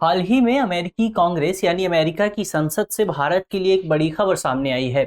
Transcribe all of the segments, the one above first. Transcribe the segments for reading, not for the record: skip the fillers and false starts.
हाल ही में अमेरिकी कांग्रेस यानी अमेरिका की संसद से भारत के लिए एक बड़ी खबर सामने आई है।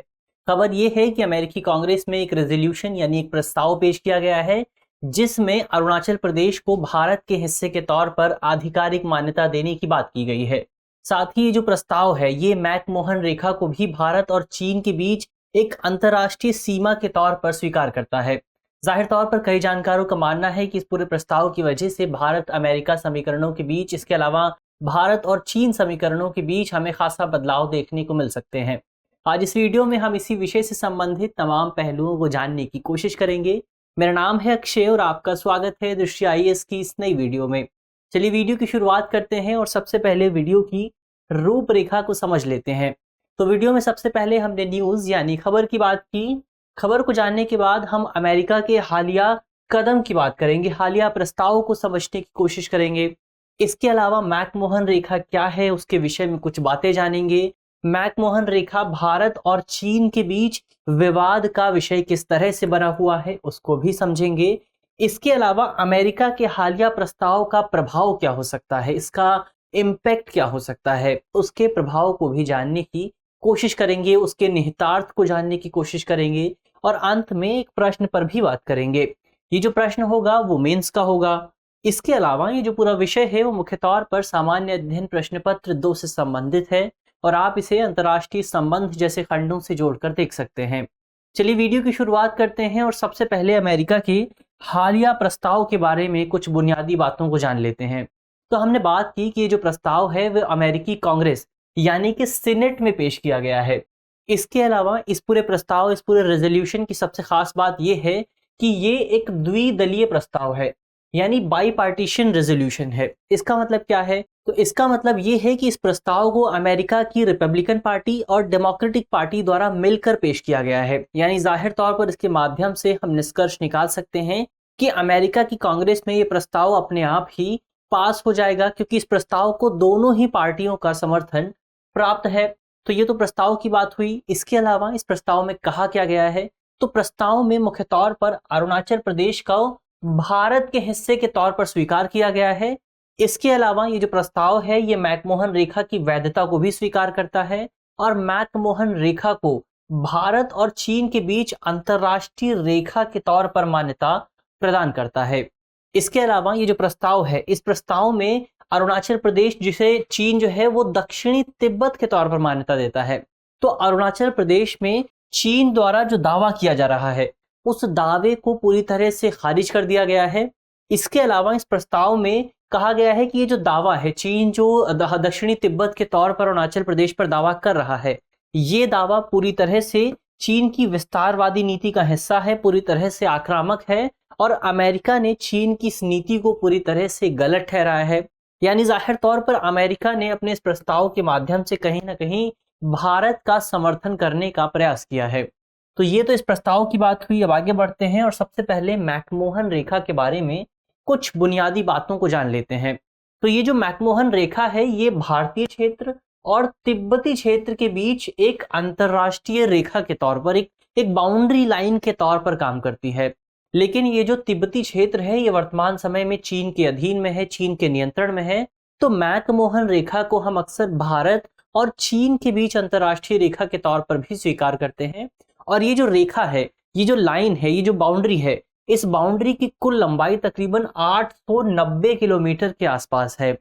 खबर ये है कि अमेरिकी कांग्रेस में एक रेजोल्यूशन यानी एक प्रस्ताव पेश किया गया है जिसमें अरुणाचल प्रदेश को भारत के हिस्से के तौर पर आधिकारिक मान्यता देने की बात की गई है। साथ ही ये जो प्रस्ताव है ये मैकमोहन रेखा को भी भारत और चीन के बीच एक अंतर्राष्ट्रीय सीमा के तौर पर स्वीकार करता है। जाहिर तौर पर कई जानकारों का मानना है कि इस पूरे प्रस्ताव की वजह से भारत अमेरिका समीकरणों के बीच, इसके अलावा भारत और चीन समीकरणों के बीच हमें खासा बदलाव देखने को मिल सकते हैं। आज इस वीडियो में हम इसी विषय से संबंधित तमाम पहलुओं को जानने की कोशिश करेंगे। मेरा नाम है अक्षय और आपका स्वागत है दृष्टि आईएएस की इस नई वीडियो में। चलिए वीडियो की शुरुआत करते हैं और सबसे पहले वीडियो की रूपरेखा को समझ लेते हैं। तो वीडियो में सबसे पहले हमने न्यूज यानी खबर की बात की। खबर को जानने के बाद हम अमेरिका के हालिया कदम की बात करेंगे, हालिया प्रस्ताव को समझने की कोशिश करेंगे। इसके अलावा मैकमोहन रेखा क्या है उसके विषय में कुछ बातें जानेंगे। मैकमोहन रेखा भारत और चीन के बीच विवाद का विषय किस तरह से बना हुआ है उसको भी समझेंगे। इसके अलावा अमेरिका के हालिया प्रस्ताव का प्रभाव क्या हो सकता है, इसका इम्पैक्ट क्या हो सकता है, उसके प्रभाव को भी जानने की कोशिश करेंगे, उसके निहितार्थ को जानने की कोशिश करेंगे और अंत में एक प्रश्न पर भी बात करेंगे। ये जो प्रश्न होगा वो मेंस का होगा। इसके अलावा ये जो पूरा विषय है वो मुख्य तौर पर सामान्य अध्ययन प्रश्न पत्र 2 से संबंधित है और आप इसे अंतर्राष्ट्रीय संबंध जैसे खंडों से जोड़कर देख सकते हैं। चलिए वीडियो की शुरुआत करते हैं और सबसे पहले अमेरिका के हालिया प्रस्ताव के बारे में कुछ बुनियादी बातों को जान लेते हैं। तो हमने बात की कि ये जो प्रस्ताव है वह अमेरिकी कांग्रेस यानी कि सीनेट में पेश किया गया है। इसके अलावा इस पूरे प्रस्ताव, इस पूरे रेजोल्यूशन की सबसे खास बात यह है कि ये एक द्विदलीय प्रस्ताव है यानी बाई पार्टीशन रेजोल्यूशन है। इसका मतलब क्या है? तो इसका मतलब ये है कि इस प्रस्ताव को अमेरिका की रिपब्लिकन पार्टी और डेमोक्रेटिक पार्टी द्वारा मिलकर पेश किया गया है। यानी जाहिर तौर पर इसके माध्यम से हम निष्कर्ष निकाल सकते हैं कि अमेरिका की कांग्रेस में ये प्रस्ताव अपने आप ही पास हो जाएगा क्योंकि इस प्रस्ताव को दोनों ही पार्टियों का समर्थन प्राप्त है। तो ये तो प्रस्ताव की बात हुई। इसके अलावा इस प्रस्ताव में कहा क्या गया है? तो प्रस्ताव में मुख्य तौर पर अरुणाचल प्रदेश का भारत के हिस्से के तौर पर स्वीकार किया गया है। इसके अलावा ये जो प्रस्ताव है ये मैकमोहन रेखा की वैधता को भी स्वीकार करता है और मैकमोहन रेखा को भारत और चीन के बीच अंतरराष्ट्रीय रेखा के तौर पर मान्यता प्रदान करता है। इसके अलावा ये जो प्रस्ताव है, इस प्रस्ताव में अरुणाचल प्रदेश, जिसे चीन जो है वो दक्षिणी तिब्बत के तौर पर मान्यता देता है, तो अरुणाचल प्रदेश में चीन द्वारा जो दावा किया जा रहा है उस दावे को पूरी तरह से खारिज कर दिया गया है। इसके अलावा इस प्रस्ताव में कहा गया है कि ये जो दावा है, चीन जो दक्षिणी तिब्बत के तौर पर अरुणाचल प्रदेश पर दावा कर रहा है, ये दावा पूरी तरह से चीन की विस्तारवादी नीति का हिस्सा है, पूरी तरह से आक्रामक है और अमेरिका ने चीन की इस नीति को पूरी तरह से गलत ठहराया है। यानी जाहिर तौर पर अमेरिका ने अपने इस प्रस्ताव के माध्यम से कहीं ना कहीं भारत का समर्थन करने का प्रयास किया है। तो ये तो इस प्रस्ताव की बात हुई। अब आगे बढ़ते हैं और सबसे पहले मैकमोहन रेखा के बारे में कुछ बुनियादी बातों को जान लेते हैं। तो ये जो मैकमोहन रेखा है ये भारतीय क्षेत्र और तिब्बती क्षेत्र के बीच एक अंतरराष्ट्रीय रेखा के तौर पर, एक बाउंड्री लाइन के तौर पर काम करती है। लेकिन ये जो तिब्बती क्षेत्र है ये वर्तमान समय में चीन के अधीन में है, चीन के नियंत्रण में है। तो मैकमोहन रेखा को हम अक्सर भारत और चीन के बीच अंतरराष्ट्रीय रेखा के तौर पर भी स्वीकार करते हैं। और ये जो रेखा है, ये जो लाइन है, ये जो बाउंड्री है, इस बाउंड्री की कुल लंबाई तकरीबन 890 किलोमीटर के आसपास है।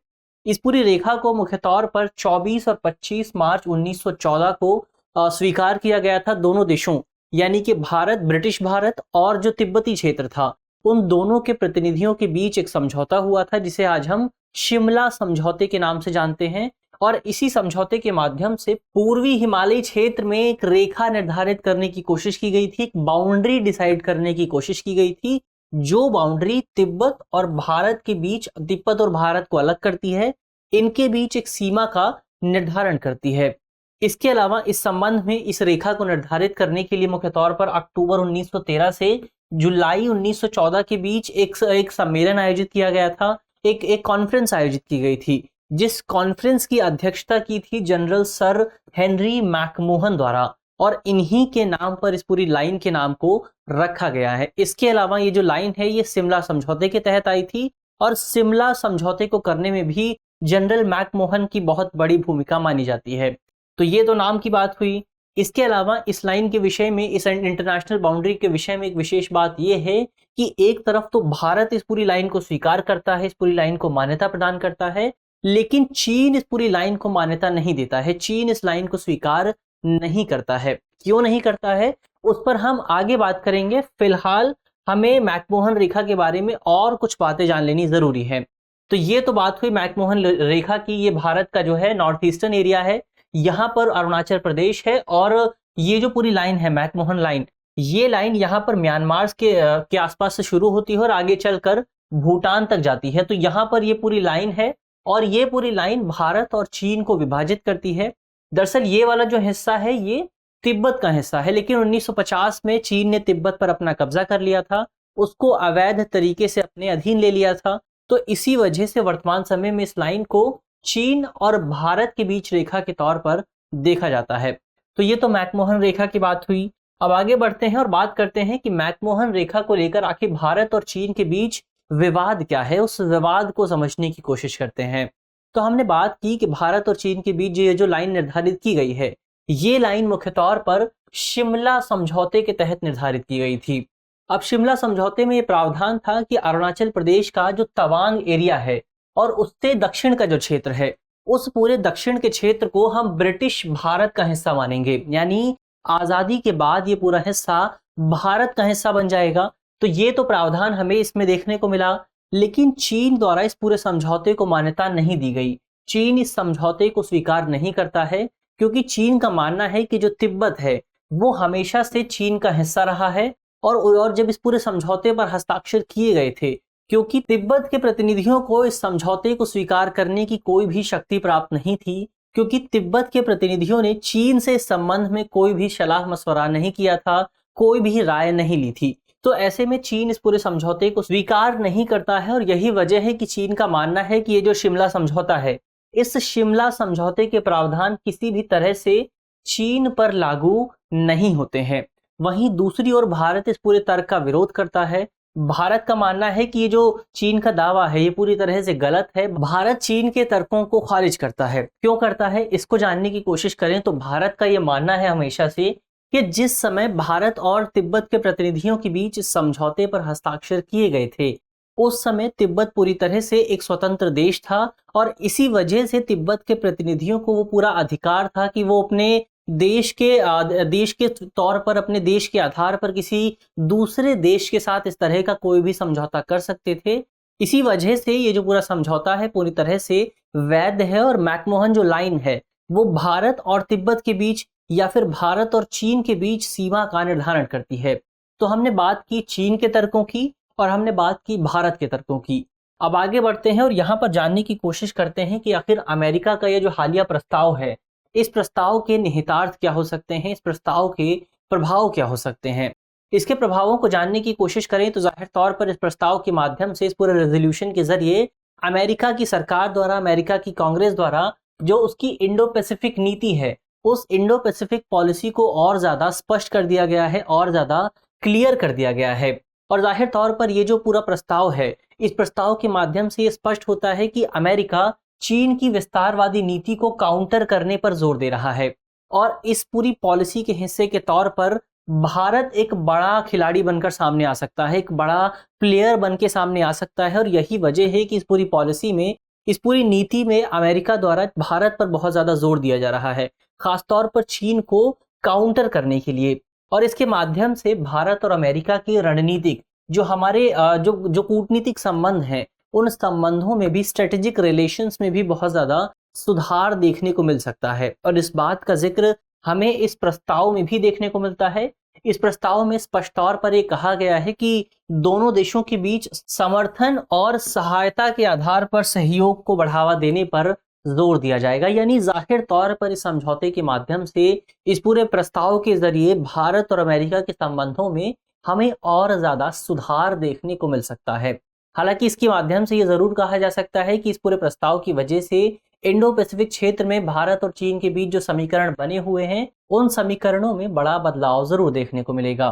इस पूरी रेखा को मुख्य तौर पर 24 और 25 मार्च 1914 को स्वीकार किया गया था दोनों देशों यानी कि भारत, ब्रिटिश भारत और जो तिब्बती क्षेत्र था, उन दोनों के प्रतिनिधियों के बीच एक समझौता हुआ था जिसे आज हम शिमला समझौते के नाम से जानते हैं। और इसी समझौते के माध्यम से पूर्वी हिमालयी क्षेत्र में एक रेखा निर्धारित करने की कोशिश की गई थी, एक बाउंड्री डिसाइड करने की कोशिश की गई थी, जो बाउंड्री तिब्बत और भारत के बीच, तिब्बत और भारत को अलग करती है, इनके बीच एक सीमा का निर्धारण करती है। इसके अलावा इस संबंध में इस रेखा को निर्धारित करने के लिए मुख्य तौर पर अक्टूबर 1913 से जुलाई 1914 के बीच एक सम्मेलन आयोजित किया गया था, एक कॉन्फ्रेंस आयोजित की गई थी, जिस कॉन्फ्रेंस की अध्यक्षता की थी जनरल सर हेनरी मैकमोहन द्वारा और इन्हीं के नाम पर इस पूरी लाइन के नाम को रखा गया है। इसके अलावा ये जो लाइन है ये शिमला समझौते के तहत आई थी और शिमला समझौते को करने में भी जनरल मैकमोहन की बहुत बड़ी भूमिका मानी जाती है। तो ये तो नाम की बात हुई। इसके अलावा इस लाइन के विषय में, इस इंटरनेशनल बाउंड्री के विषय में एक विशेष बात यह है कि एक तरफ तो भारत इस पूरी लाइन को स्वीकार करता है, इस पूरी लाइन को मान्यता प्रदान करता है, लेकिन चीन इस पूरी लाइन को मान्यता नहीं देता है। चीन इस लाइन को स्वीकार नहीं करता है। क्यों नहीं करता है, उस पर हम आगे बात करेंगे। फिलहाल हमें मैकमोहन रेखा के बारे में और कुछ बातें जान लेनी जरूरी है। तो ये तो बात हुई मैकमोहन रेखा की। ये भारत का जो है नॉर्थ ईस्टर्न एरिया है, यहाँ पर अरुणाचल प्रदेश है, और ये जो पूरी लाइन है मैकमोहन लाइन, ये लाइन यहाँ पर म्यांमार के आसपास से शुरू होती है और आगे चलकर भूटान तक जाती है। तो यहाँ पर ये पूरी लाइन है और ये पूरी लाइन भारत और चीन को विभाजित करती है। दरअसल ये वाला जो हिस्सा है ये तिब्बत का हिस्सा है, लेकिन 1950 में चीन ने तिब्बत पर अपना कब्जा कर लिया था, उसको अवैध तरीके से अपने अधीन ले लिया था। तो इसी वजह से वर्तमान समय में इस लाइन को चीन और भारत के बीच रेखा के तौर पर देखा जाता है। तो ये तो मैकमोहन रेखा की बात हुई। अब आगे बढ़ते हैं और बात करते हैं कि मैकमोहन रेखा को लेकर आखिर भारत और चीन के बीच विवाद क्या है, उस विवाद को समझने की कोशिश करते हैं। तो हमने बात की कि भारत और चीन के बीच ये जो लाइन निर्धारित की गई है, ये लाइन मुख्य तौर पर शिमला समझौते के तहत निर्धारित की गई थी। अब शिमला समझौते में ये प्रावधान था कि अरुणाचल प्रदेश का जो तवांग एरिया है और उससे दक्षिण का जो क्षेत्र है, उस पूरे दक्षिण के क्षेत्र को हम ब्रिटिश भारत का हिस्सा मानेंगे, यानी आजादी के बाद ये पूरा हिस्सा भारत का हिस्सा बन जाएगा। तो ये तो प्रावधान हमें इसमें देखने को मिला, लेकिन चीन द्वारा इस पूरे समझौते को मान्यता नहीं दी गई। चीन इस समझौते को स्वीकार नहीं करता है, क्योंकि चीन का मानना है कि जो तिब्बत है वो हमेशा से चीन का हिस्सा रहा है। और जब इस पूरे समझौते पर हस्ताक्षर किए गए थे, क्योंकि तिब्बत के प्रतिनिधियों को इस समझौते को स्वीकार करने की कोई भी शक्ति प्राप्त नहीं थी, क्योंकि तिब्बत के प्रतिनिधियों ने चीन से इस संबंध में कोई भी सलाह मशवरा नहीं किया था, कोई भी राय नहीं ली थी। तो ऐसे में चीन इस पूरे समझौते को स्वीकार नहीं करता है, और यही वजह है कि चीन का मानना है कि ये जो शिमला समझौता है, इस शिमला समझौते के प्रावधान किसी भी तरह से चीन पर लागू नहीं होते हैं। वहीं दूसरी ओर भारत इस पूरे तर्क का विरोध करता है। भारत का मानना है कि ये जो चीन का दावा है ये पूरी तरह से गलत है। भारत चीन के तर्कों को खारिज करता है। क्यों करता है, इसको जानने की कोशिश करें तो भारत का ये मानना है हमेशा से कि जिस समय भारत और तिब्बत के प्रतिनिधियों के बीच समझौते पर हस्ताक्षर किए गए थे, उस समय तिब्बत पूरी तरह से एक स्वतंत्र देश था, और इसी वजह से तिब्बत के प्रतिनिधियों को वो पूरा अधिकार था कि वो अपने देश के तौर पर, अपने देश के आधार पर किसी दूसरे देश के साथ इस तरह का कोई भी समझौता कर सकते थे। इसी वजह से ये जो पूरा समझौता है पूरी तरह से वैध है, और मैकमोहन जो लाइन है वो भारत और तिब्बत के बीच या फिर भारत और चीन के बीच सीमा का निर्धारण करती है। तो हमने बात की चीन के तर्कों की और हमने बात की भारत के तर्कों की। अब आगे बढ़ते हैं और यहाँ पर जानने की कोशिश करते हैं कि आखिर अमेरिका का ये जो हालिया प्रस्ताव है, इस प्रस्ताव के निहितार्थ क्या हो सकते हैं, इस प्रस्ताव के प्रभाव क्या हो सकते हैं। इसके प्रभावों को जानने की कोशिश करें तो जाहिर तौर पर इस प्रस्ताव के माध्यम से, इस पूरे रेजोल्यूशन के जरिए अमेरिका की सरकार द्वारा, अमेरिका की कांग्रेस द्वारा जो उसकी इंडो पैसिफिक नीति है, उस इंडो पैसिफिक पॉलिसी को और ज्यादा स्पष्ट कर दिया गया है, और ज्यादा क्लियर कर दिया गया है। और जाहिर तौर पर ये जो पूरा प्रस्ताव है, इस प्रस्ताव के माध्यम से ये स्पष्ट होता है कि अमेरिका चीन की विस्तारवादी नीति को काउंटर करने पर जोर दे रहा है, और इस पूरी पॉलिसी के हिस्से के तौर पर भारत एक बड़ा खिलाड़ी बनकर सामने आ सकता है, एक बड़ा प्लेयर बन के सामने आ सकता है। और यही वजह है कि इस पूरी पॉलिसी में, इस पूरी नीति में अमेरिका द्वारा भारत पर बहुत ज्यादा जोर दिया जा रहा है, खासतौर पर चीन को काउंटर करने के लिए। और इसके माध्यम से भारत और अमेरिका की रणनीतिक जो हमारे जो कूटनीतिक संबंध हैं, उन संबंधों में भी, स्ट्रेटेजिक रिलेशंस में भी बहुत ज्यादा सुधार देखने को मिल सकता है। और इस बात का जिक्र हमें इस प्रस्ताव में भी देखने को मिलता है। इस प्रस्ताव में स्पष्ट तौर पर यह कहा गया है कि दोनों देशों के बीच समर्थन और सहायता के आधार पर सहयोग को बढ़ावा देने पर जोर दिया जाएगा। यानी जाहिर तौर पर इस समझौते के माध्यम से, इस पूरे प्रस्ताव के जरिए भारत और अमेरिका के संबंधों में हमें और ज्यादा सुधार देखने को मिल सकता है। हालांकि इसके माध्यम से ये जरूर कहा जा सकता है कि इस पूरे प्रस्ताव की वजह से इंडो पैसिफिक क्षेत्र में भारत और चीन के बीच जो समीकरण बने हुए हैं, उन समीकरणों में बड़ा बदलाव जरूर देखने को मिलेगा।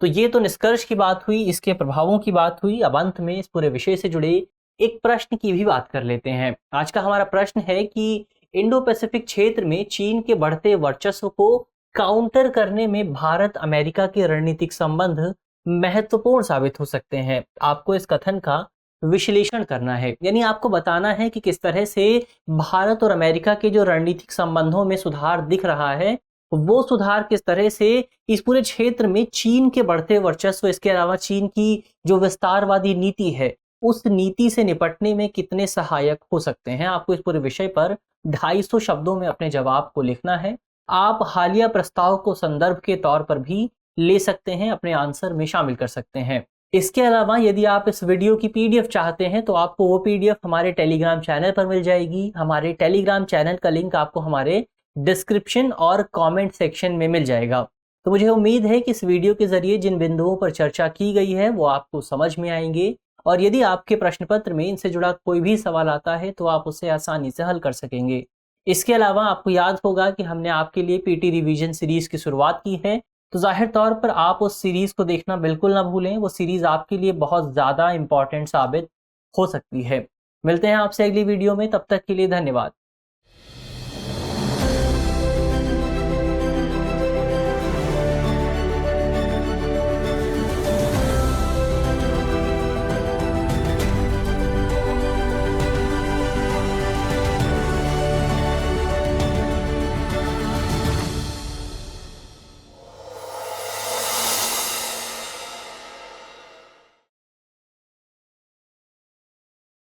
तो ये तो निष्कर्ष की बात हुई, इसके प्रभावों की बात हुई। अब अंत में इस पूरे विषय से जुड़े एक प्रश्न की भी बात कर लेते हैं। आज का हमारा प्रश्न है कि इंडो पैसिफिक क्षेत्र में चीन के बढ़ते वर्चस्व को काउंटर करने में भारत अमेरिका के रणनीतिक संबंध महत्वपूर्ण साबित हो सकते हैं। आपको इस कथन का विश्लेषण करना है, यानी आपको बताना है कि किस तरह से भारत और अमेरिका के जो रणनीतिक संबंधों में सुधार दिख रहा है, वो सुधार किस तरह से इस पूरे क्षेत्र में चीन के बढ़ते वर्चस्व, इसके अलावा चीन की जो विस्तारवादी नीति है, उस नीति से निपटने में कितने सहायक हो सकते हैं। आपको इस पूरे विषय पर 250 शब्दों में अपने जवाब को लिखना है। आप हालिया प्रस्ताव को संदर्भ के तौर पर भी ले सकते हैं, अपने आंसर में शामिल कर सकते हैं। इसके अलावा यदि आप इस वीडियो की पीडीएफ चाहते हैं तो आपको वो पीडीएफ हमारे टेलीग्राम चैनल पर मिल जाएगी। हमारे टेलीग्राम चैनल का लिंक आपको हमारे डिस्क्रिप्शन और कमेंट सेक्शन में मिल जाएगा। तो मुझे उम्मीद है कि इस वीडियो के जरिए जिन बिंदुओं पर चर्चा की गई है वो आपको समझ में आएंगे, और यदि आपके प्रश्न पत्र में इनसे जुड़ा कोई भी सवाल आता है तो आप उसे आसानी से हल कर सकेंगे। इसके अलावा आपको याद होगा कि हमने आपके लिए पीटी रिवीजन सीरीज की शुरुआत की है, तो जाहिर तौर पर आप उस सीरीज को देखना बिल्कुल ना भूलें। वो सीरीज आपके लिए बहुत ज़्यादा इंपॉर्टेंट साबित हो सकती है। मिलते हैं आपसे अगली वीडियो में, तब तक के लिए धन्यवाद।